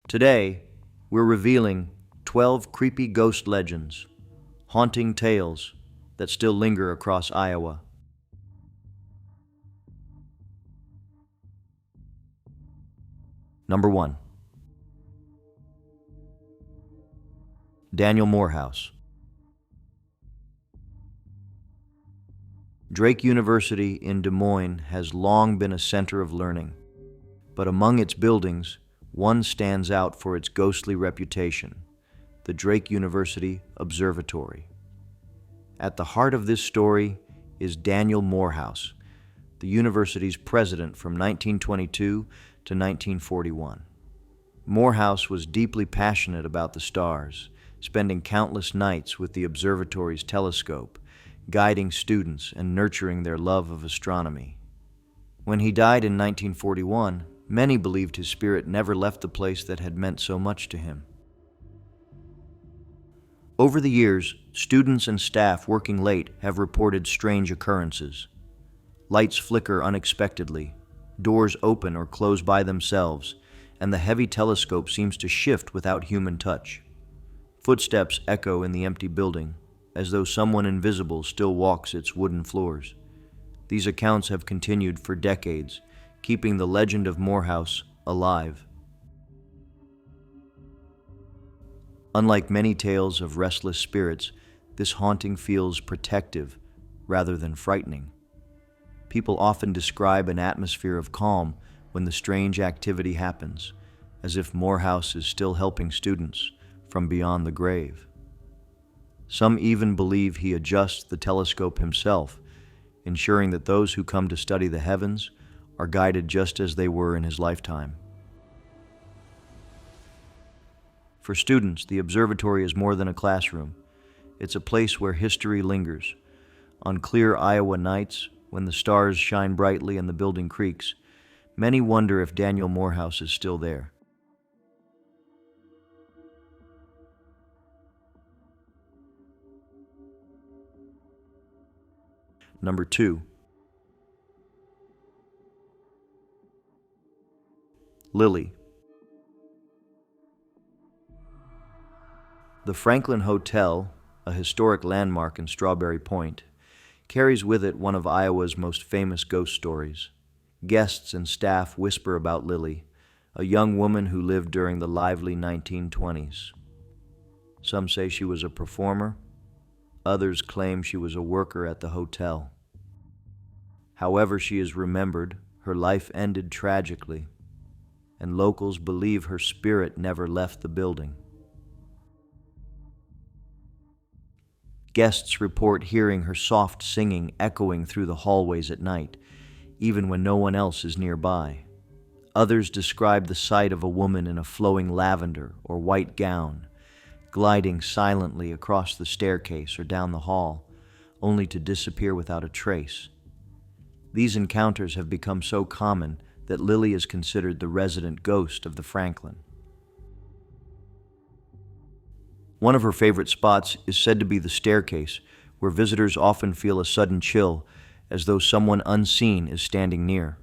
Today, we're revealing 12 creepy ghost legends, haunting tales that still linger across Iowa. Number 1. Daniel Morehouse. Drake University in Des Moines has long been a center of learning, but among its buildings, one stands out for its ghostly reputation: the Drake University Observatory. At the heart of this story is Daniel Morehouse, the university's president from 1922 to 1941. Morehouse was deeply passionate about the stars, spending countless nights with the observatory's telescope, guiding students and nurturing their love of astronomy. When he died in 1941, many believed his spirit never left the place that had meant so much to him. Over the years, students and staff working late have reported strange occurrences. Lights flicker unexpectedly, doors open or close by themselves, and the heavy telescope seems to shift without human touch. Footsteps echo in the empty building, as though someone invisible still walks its wooden floors. These accounts have continued for decades, keeping the legend of Morehouse alive. Unlike many tales of restless spirits, this haunting feels protective rather than frightening. People often describe an atmosphere of calm when the strange activity happens, as if Morehouse is still helping students from beyond the grave. Some even believe he adjusts the telescope himself, ensuring that those who come to study the heavens are guided just as they were in his lifetime. For students, the observatory is more than a classroom. It's a place where history lingers. On clear Iowa nights, when the stars shine brightly and the building creaks, many wonder if Daniel Morehouse is still there. Number 2. Lily. The Franklin Hotel, a historic landmark in Strawberry Point, carries with it one of Iowa's most famous ghost stories. Guests and staff whisper about Lily, a young woman who lived during the lively 1920s. Some say she was a performer. Others claim she was a worker at the hotel. However she is remembered, her life ended tragically, and locals believe her spirit never left the building. Guests report hearing her soft singing echoing through the hallways at night, even when no one else is nearby. Others describe the sight of a woman in a flowing lavender or white gown, gliding silently across the staircase or down the hall, only to disappear without a trace. These encounters have become so common that Lily is considered the resident ghost of the Franklin. One of her favorite spots is said to be the staircase, where visitors often feel a sudden chill, as though someone unseen is standing near.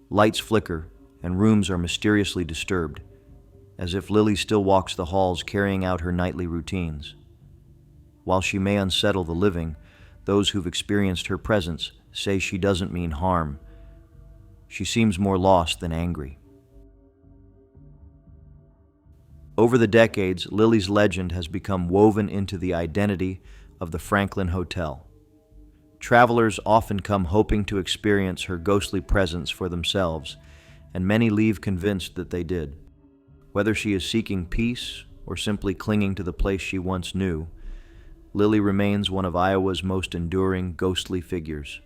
Lights flicker, and rooms are mysteriously disturbed, as if Lily still walks the halls carrying out her nightly routines. While she may unsettle the living, those who've experienced her presence say she doesn't mean harm. She seems more lost than angry. Over the decades, Lily's legend has become woven into the identity of the Franklin Hotel. Travelers often come hoping to experience her ghostly presence for themselves, and many leave convinced that they did. Whether she is seeking peace or simply clinging to the place she once knew, Lily remains one of Iowa's most enduring ghostly figures.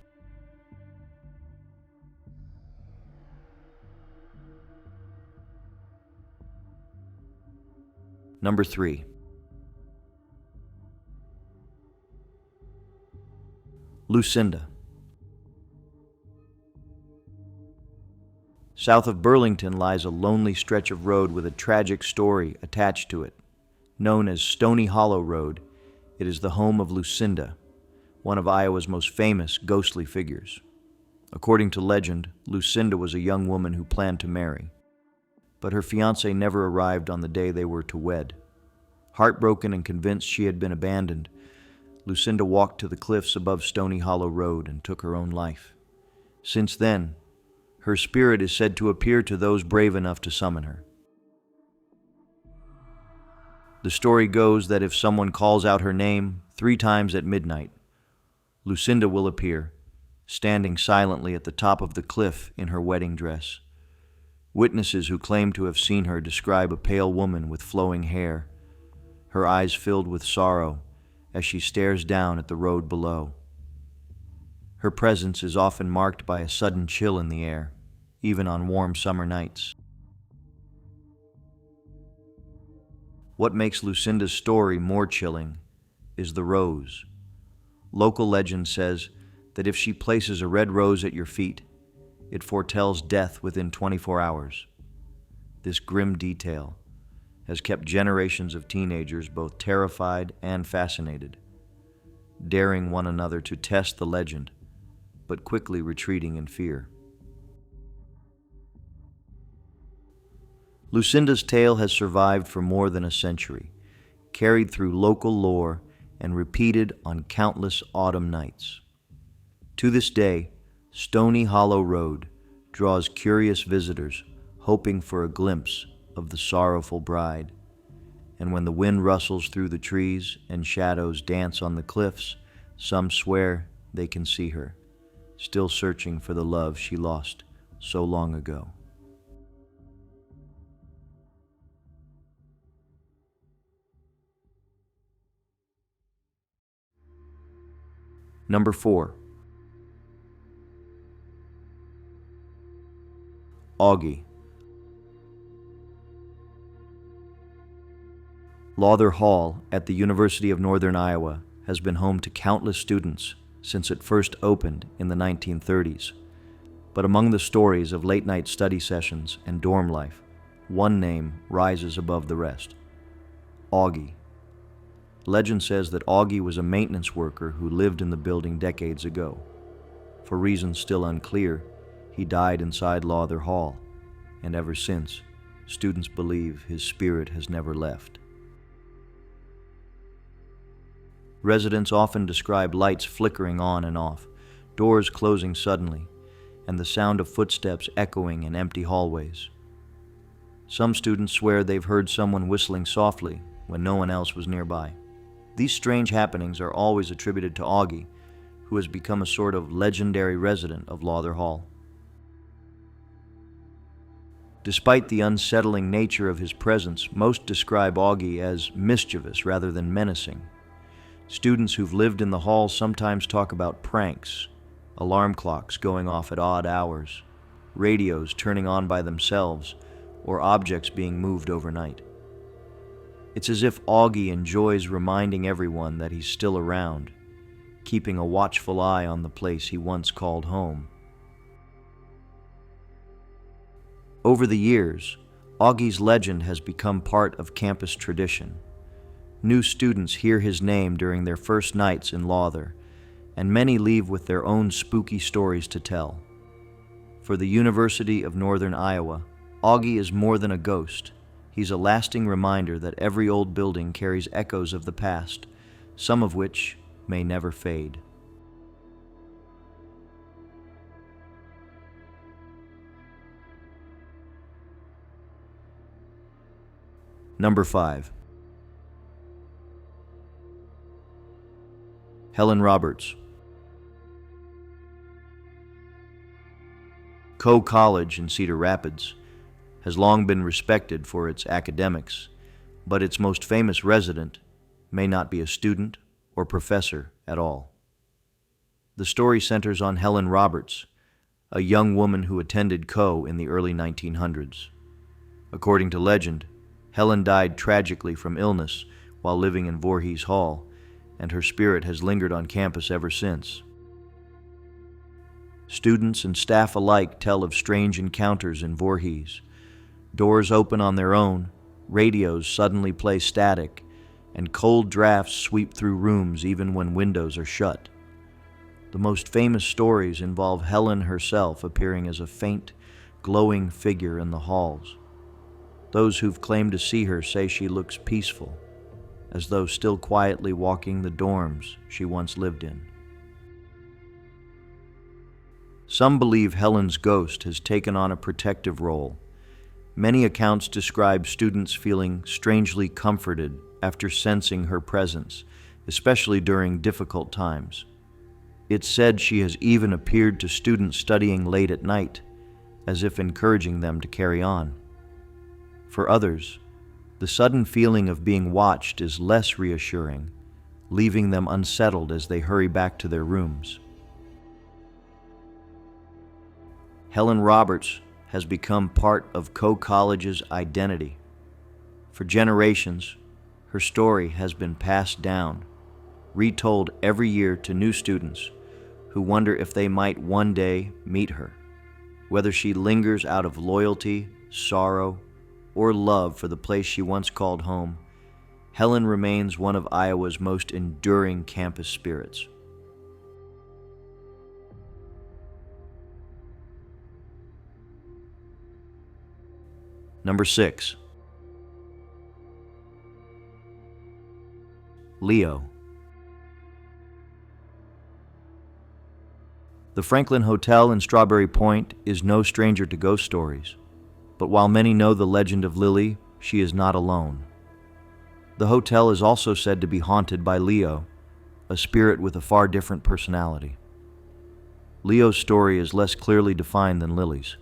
Number 3. Lucinda. South of Burlington lies a lonely stretch of road with a tragic story attached to it. Known as Stony Hollow Road, it is the home of Lucinda, one of Iowa's most famous ghostly figures. According to legend, Lucinda was a young woman who planned to marry. but her fiancé never arrived on the day they were to wed. Heartbroken and convinced she had been abandoned, Lucinda walked to the cliffs above Stony Hollow Road and took her own life. Since then, her spirit is said to appear to those brave enough to summon her. The story goes that if someone calls out her name 3 times at midnight, Lucinda will appear, standing silently at the top of the cliff in her wedding dress. Witnesses who claim to have seen her describe a pale woman with flowing hair, her eyes filled with sorrow as she stares down at the road below. Her presence is often marked by a sudden chill in the air, even on warm summer nights. What makes Lucinda's story more chilling is the rose. Local legend says that if she places a red rose at your feet, it foretells death within 24 hours. This grim detail has kept generations of teenagers both terrified and fascinated, daring one another to test the legend, but quickly retreating in fear. Lucinda's tale has survived for more than a century, carried through local lore and repeated on countless autumn nights. To this day, Stony Hollow Road draws curious visitors hoping for a glimpse of the sorrowful bride. And when the wind rustles through the trees and shadows dance on the cliffs, some swear they can see her, still searching for the love she lost so long ago. Number 4. Auggie. Lawler Hall at the University of Northern Iowa has been home to countless students since it first opened in the 1930s. But among the stories of late-night study sessions and dorm life, one name rises above the rest: Auggie. Legend says that Auggie was a maintenance worker who lived in the building decades ago. For reasons still unclear, he died inside Lawler Hall, and ever since, students believe his spirit has never left. Residents often describe lights flickering on and off, doors closing suddenly, and the sound of footsteps echoing in empty hallways. Some students swear they've heard someone whistling softly when no one else was nearby. These strange happenings are always attributed to Auggie, who has become a sort of legendary resident of Lawler Hall. Despite the unsettling nature of his presence, most describe Auggie as mischievous rather than menacing. Students who've lived in the hall sometimes talk about pranks, alarm clocks going off at odd hours, radios turning on by themselves, or objects being moved overnight. It's as if Auggie enjoys reminding everyone that he's still around, keeping a watchful eye on the place he once called home. Over the years, Auggie's legend has become part of campus tradition. New students hear his name during their first nights in Lawler, and many leave with their own spooky stories to tell. For the University of Northern Iowa, Auggie is more than a ghost. He's a lasting reminder that every old building carries echoes of the past, some of which may never fade. Number 5. Helen Roberts. Coe College in Cedar Rapids has long been respected for its academics, but its most famous resident may not be a student or professor at all. The story centers on Helen Roberts, a young woman who attended Coe in the early 1900s. According to legend, Helen died tragically from illness while living in Voorhees Hall, and her spirit has lingered on campus ever since. Students and staff alike tell of strange encounters in Voorhees. Doors open on their own, radios suddenly play static, and cold drafts sweep through rooms even when windows are shut. The most famous stories involve Helen herself appearing as a faint, glowing figure in the halls. Those who've claimed to see her say she looks peaceful, as though still quietly walking the dorms she once lived in. Some believe Helen's ghost has taken on a protective role. Many accounts describe students feeling strangely comforted after sensing her presence, especially during difficult times. It's said she has even appeared to students studying late at night, as if encouraging them to carry on. For others, the sudden feeling of being watched is less reassuring, leaving them unsettled as they hurry back to their rooms. Helen Roberts has become part of Coe College's identity. For generations, her story has been passed down, retold every year to new students who wonder if they might one day meet her. Whether she lingers out of loyalty, sorrow, or love for the place she once called home, Helen remains one of Iowa's most enduring campus spirits. Number 6. Leo. The Franklin Hotel in Strawberry Point is no stranger to ghost stories, but while many know the legend of Lily, she is not alone. The hotel is also said to be haunted by Leo, a spirit with a far different personality. Leo's story is less clearly defined than Lily's.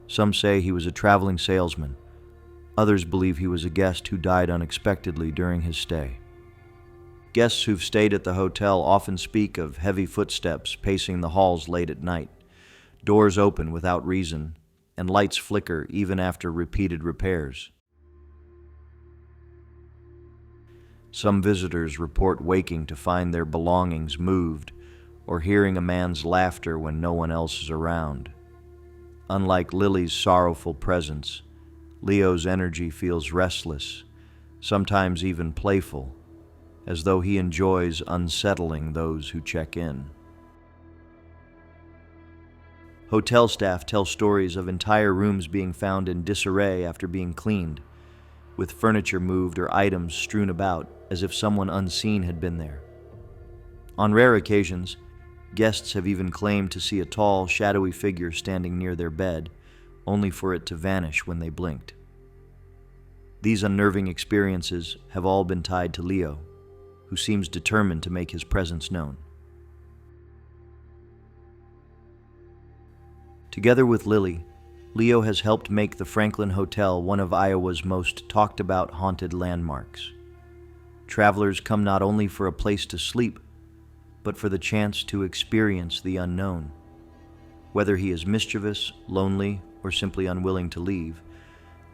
Some say he was a traveling salesman. Others believe he was a guest who died unexpectedly during his stay. Guests who've stayed at the hotel often speak of heavy footsteps pacing the halls late at night, doors open without reason, and lights flicker even after repeated repairs. Some visitors report waking to find their belongings moved or hearing a man's laughter when no one else is around. Unlike Lily's sorrowful presence, Leo's energy feels restless, sometimes even playful, as though he enjoys unsettling those who check in. Hotel staff tell stories of entire rooms being found in disarray after being cleaned, with furniture moved or items strewn about as if someone unseen had been there. On rare occasions, guests have even claimed to see a tall, shadowy figure standing near their bed, only for it to vanish when they blinked. These unnerving experiences have all been tied to Leo, who seems determined to make his presence known. Together with Lily, Leo has helped make the Franklin Hotel one of Iowa's most talked about haunted landmarks. Travelers come not only for a place to sleep, but for the chance to experience the unknown. Whether he is mischievous, lonely, or simply unwilling to leave,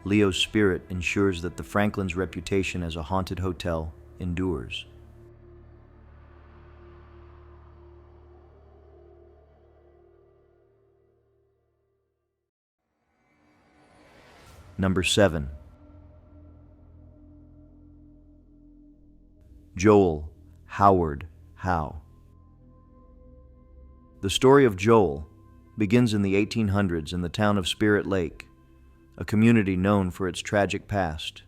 Leo's spirit ensures that the Franklin's reputation as a haunted hotel endures. Number 7. Joel Howard Howe. The story of Joel begins in the 1800s in the town of Spirit Lake, a community known for its tragic past.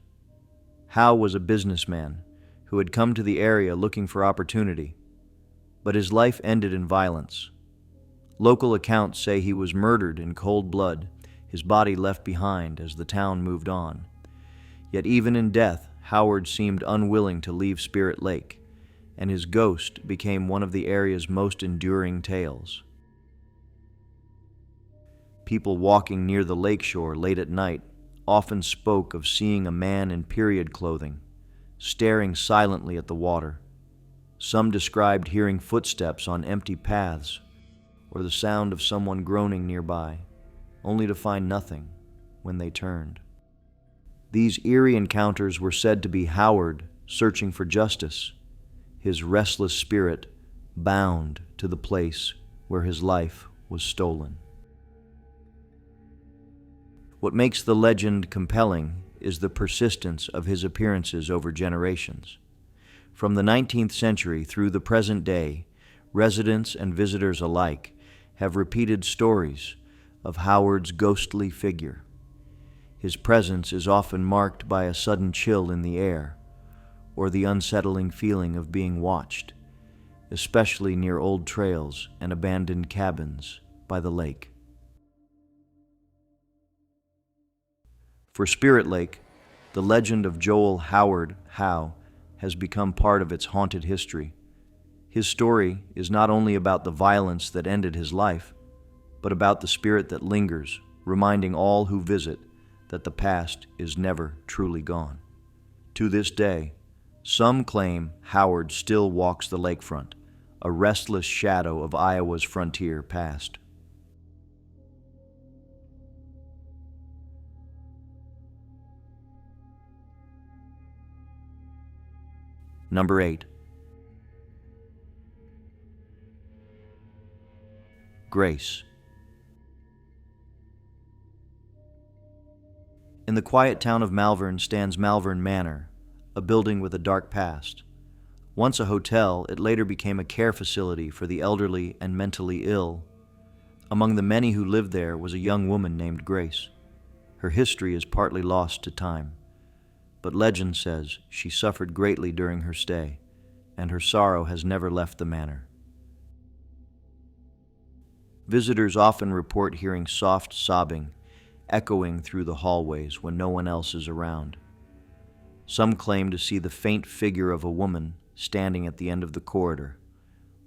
Howe was a businessman who had come to the area looking for opportunity, but his life ended in violence. Local accounts say he was murdered in cold blood, his body left behind as the town moved on. Yet even in death, Howard seemed unwilling to leave Spirit Lake, and his ghost became one of the area's most enduring tales. People walking near the lakeshore late at night often spoke of seeing a man in period clothing, staring silently at the water. Some described hearing footsteps on empty paths, or the sound of someone groaning nearby, only to find nothing when they turned. These eerie encounters were said to be Howard searching for justice, his restless spirit bound to the place where his life was stolen. What makes the legend compelling is the persistence of his appearances over generations. From the 19th century through the present day, residents and visitors alike have repeated stories of Howard's ghostly figure. His presence is often marked by a sudden chill in the air, or the unsettling feeling of being watched, especially near old trails and abandoned cabins by the lake. For Spirit Lake, the legend of Joel Howard Howe has become part of its haunted history. His story is not only about the violence that ended his life, but about the spirit that lingers, reminding all who visit that the past is never truly gone. To this day, some claim Howard still walks the lakefront, a restless shadow of Iowa's frontier past. Number 8. Grace. In the quiet town of Malvern stands Malvern Manor, a building with a dark past. Once a hotel, it later became a care facility for the elderly and mentally ill. Among the many who lived there was a young woman named Grace. Her history is partly lost to time, but legend says she suffered greatly during her stay, and her sorrow has never left the manor. Visitors often report hearing soft sobbing echoing through the hallways when no one else is around. Some claim to see the faint figure of a woman standing at the end of the corridor,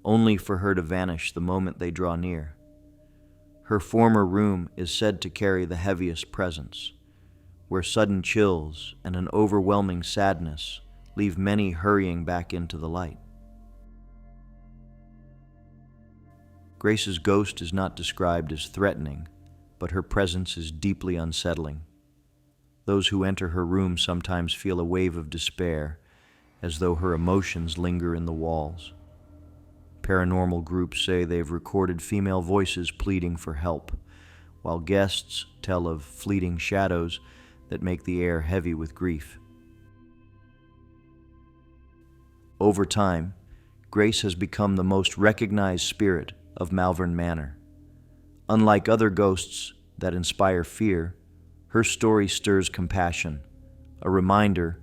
only for her to vanish the moment they draw near. Her former room is said to carry the heaviest presence, where sudden chills and an overwhelming sadness leave many hurrying back into the light. Grace's ghost is not described as threatening, but her presence is deeply unsettling. Those who enter her room sometimes feel a wave of despair, as though her emotions linger in the walls. Paranormal groups say they've recorded female voices pleading for help, while guests tell of fleeting shadows that make the air heavy with grief. Over time, Grace has become the most recognized spirit of Malvern Manor. Unlike other ghosts that inspire fear, her story stirs compassion, a reminder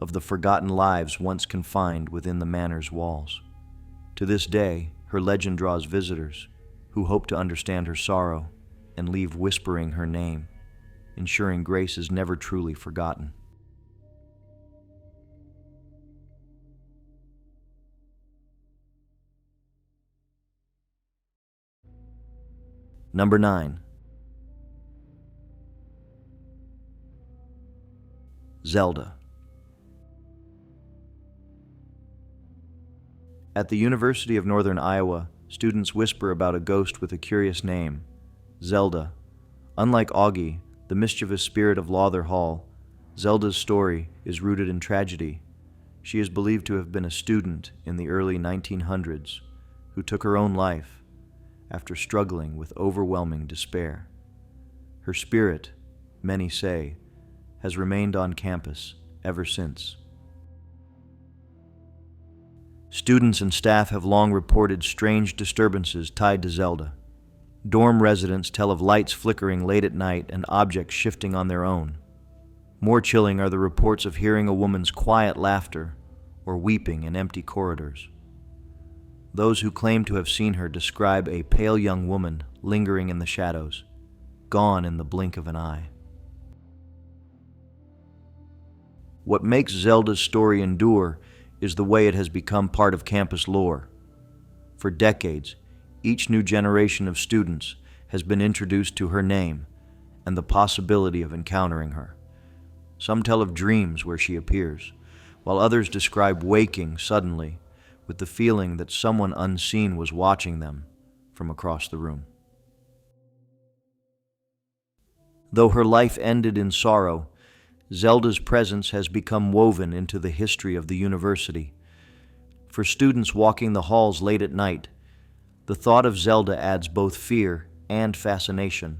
of the forgotten lives once confined within the manor's walls. To this day, her legend draws visitors who hope to understand her sorrow and leave whispering her name, ensuring Grace is never truly forgotten. Number 9. Zelda. At the University of Northern Iowa, students whisper about a ghost with a curious name, Zelda. Unlike Auggie, the mischievous spirit of Lawler Hall, Zelda's story is rooted in tragedy. She is believed to have been a student in the early 1900s who took her own life after struggling with overwhelming despair. Her spirit, many say, has remained on campus ever since. Students and staff have long reported strange disturbances tied to Zelda. Dorm residents tell of lights flickering late at night and objects shifting on their own. More chilling are the reports of hearing a woman's quiet laughter or weeping in empty corridors. Those who claim to have seen her describe a pale young woman lingering in the shadows, gone in the blink of an eye. What makes Zelda's story endure is the way it has become part of campus lore. For decades, each new generation of students has been introduced to her name and the possibility of encountering her. Some tell of dreams where she appears, while others describe waking suddenly with the feeling that someone unseen was watching them from across the room. Though her life ended in sorrow, Zelda's presence has become woven into the history of the university. For students walking the halls late at night, the thought of Zelda adds both fear and fascination.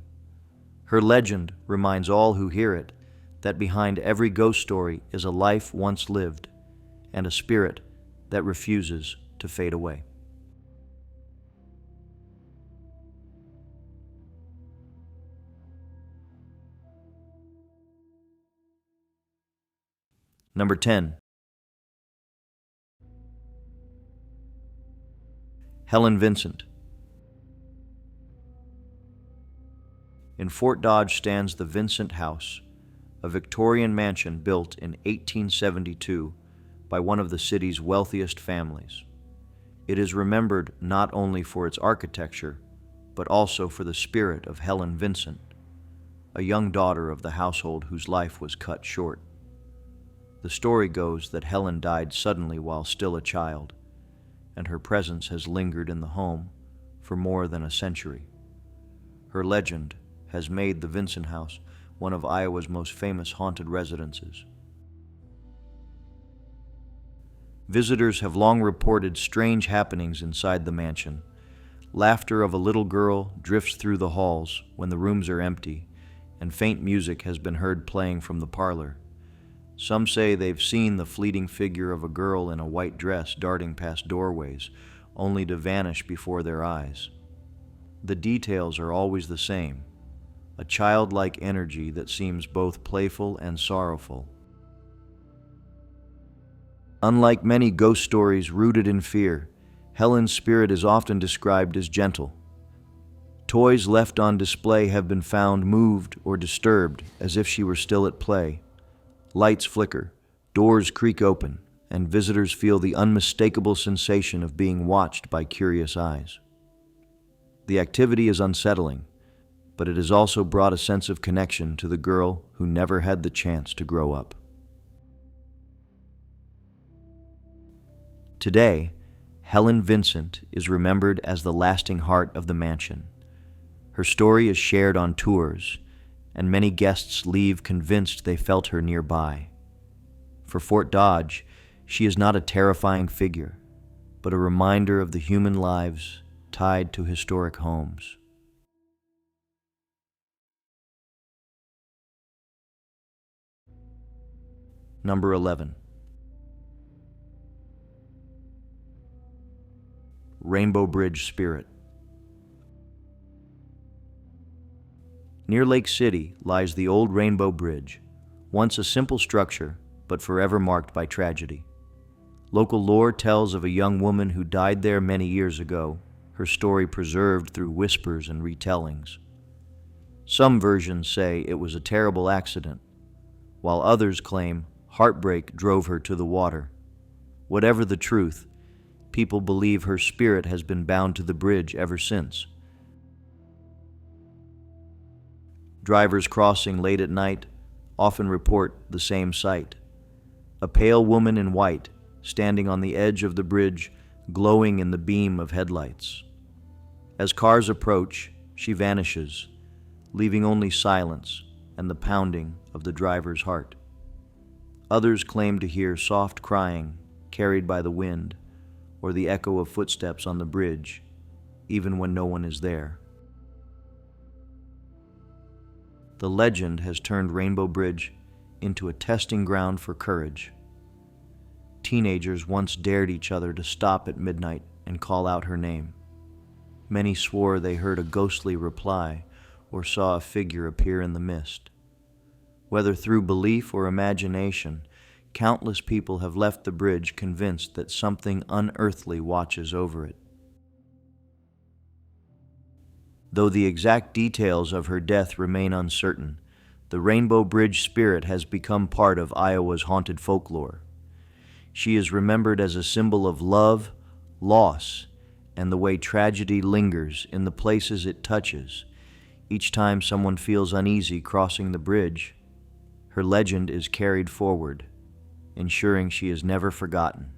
Her legend reminds all who hear it that behind every ghost story is a life once lived and a spirit that refuses to fade away. Number 10. Helen Vincent. In Fort Dodge stands the Vincent House, a Victorian mansion built in 1872 by one of the city's wealthiest families. It is remembered not only for its architecture, but also for the spirit of Helen Vincent, a young daughter of the household whose life was cut short. The story goes that Helen died suddenly while still a child, and her presence has lingered in the home for more than a century. Her legend has made the Vincent House one of Iowa's most famous haunted residences. Visitors have long reported strange happenings inside the mansion. Laughter of a little girl drifts through the halls when the rooms are empty, and faint music has been heard playing from the parlor. Some say they've seen the fleeting figure of a girl in a white dress darting past doorways, only to vanish before their eyes. The details are always the same, a childlike energy that seems both playful and sorrowful. Unlike many ghost stories rooted in fear, Helen's spirit is often described as gentle. Toys left on display have been found moved or disturbed as if she were still at play. Lights flicker, doors creak open, and visitors feel the unmistakable sensation of being watched by curious eyes. The activity is unsettling, but it has also brought a sense of connection to the girl who never had the chance to grow up. Today, Helen Vincent is remembered as the lasting heart of the mansion. Her story is shared on tours, and many guests leave convinced they felt her nearby. For Fort Dodge, she is not a terrifying figure, but a reminder of the human lives tied to historic homes. Number 11. Rainbow Bridge Spirit. Near Lake City lies the old Rainbow Bridge, once a simple structure, but forever marked by tragedy. Local lore tells of a young woman who died there many years ago, her story preserved through whispers and retellings. Some versions say it was a terrible accident, while others claim heartbreak drove her to the water. Whatever the truth, people believe her spirit has been bound to the bridge ever since. Drivers crossing late at night often report the same sight. A pale woman in white standing on the edge of the bridge, glowing in the beam of headlights. As cars approach, she vanishes, leaving only silence and the pounding of the driver's heart. Others claim to hear soft crying carried by the wind, or the echo of footsteps on the bridge, even when no one is there. The legend has turned Rainbow Bridge into a testing ground for courage. Teenagers once dared each other to stop at midnight and call out her name. Many swore they heard a ghostly reply or saw a figure appear in the mist. Whether through belief or imagination, countless people have left the bridge convinced that something unearthly watches over it. Though the exact details of her death remain uncertain, the Rainbow Bridge spirit has become part of Iowa's haunted folklore. She is remembered as a symbol of love, loss, and the way tragedy lingers in the places it touches. Each time someone feels uneasy crossing the bridge, her legend is carried forward, ensuring she is never forgotten.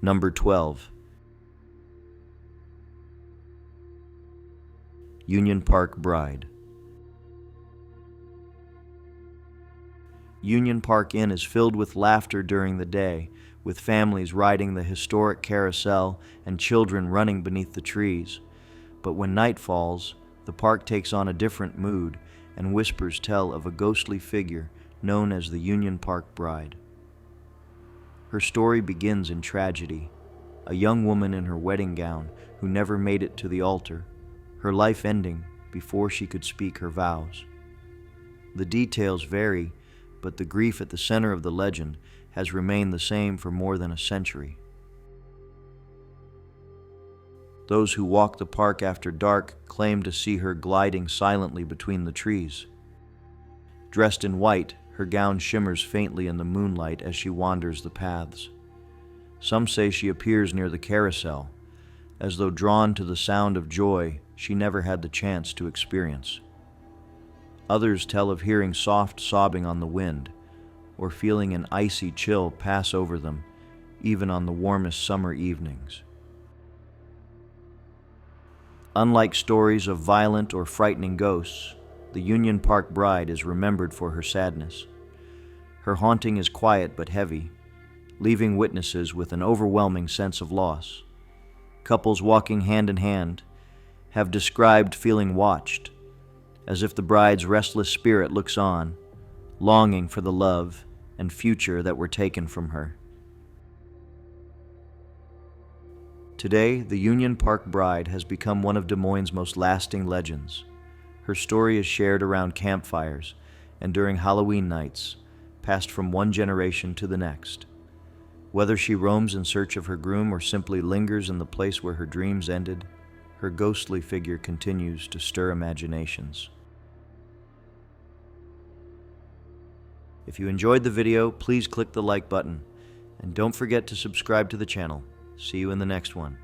Number 12. Union Park Bride. Union Park Inn is filled with laughter during the day, with families riding the historic carousel and children running beneath the trees. But when night falls, the park takes on a different mood, and whispers tell of a ghostly figure known as the Union Park Bride. Her story begins in tragedy. A young woman in her wedding gown who never made it to the altar her life ending before she could speak her vows. The details vary, but the grief at the center of the legend has remained the same for more than a century. Those who walk the park after dark claim to see her gliding silently between the trees. Dressed in white, her gown shimmers faintly in the moonlight as she wanders the paths. Some say she appears near the carousel, as though drawn to the sound of joy she never had the chance to experience. Others tell of hearing soft sobbing on the wind, or feeling an icy chill pass over them, even on the warmest summer evenings. Unlike stories of violent or frightening ghosts, the Union Park bride is remembered for her sadness. Her haunting is quiet but heavy, leaving witnesses with an overwhelming sense of loss. Couples walking hand in hand have described feeling watched, as if the bride's restless spirit looks on, longing for the love and future that were taken from her. Today, the Union Park bride has become one of Des Moines' most lasting legends. Her story is shared around campfires and during Halloween nights, passed from one generation to the next. Whether she roams in search of her groom or simply lingers in the place where her dreams ended, her ghostly figure continues to stir imaginations. If you enjoyed the video, please click the like button, and don't forget to subscribe to the channel. See you in the next one.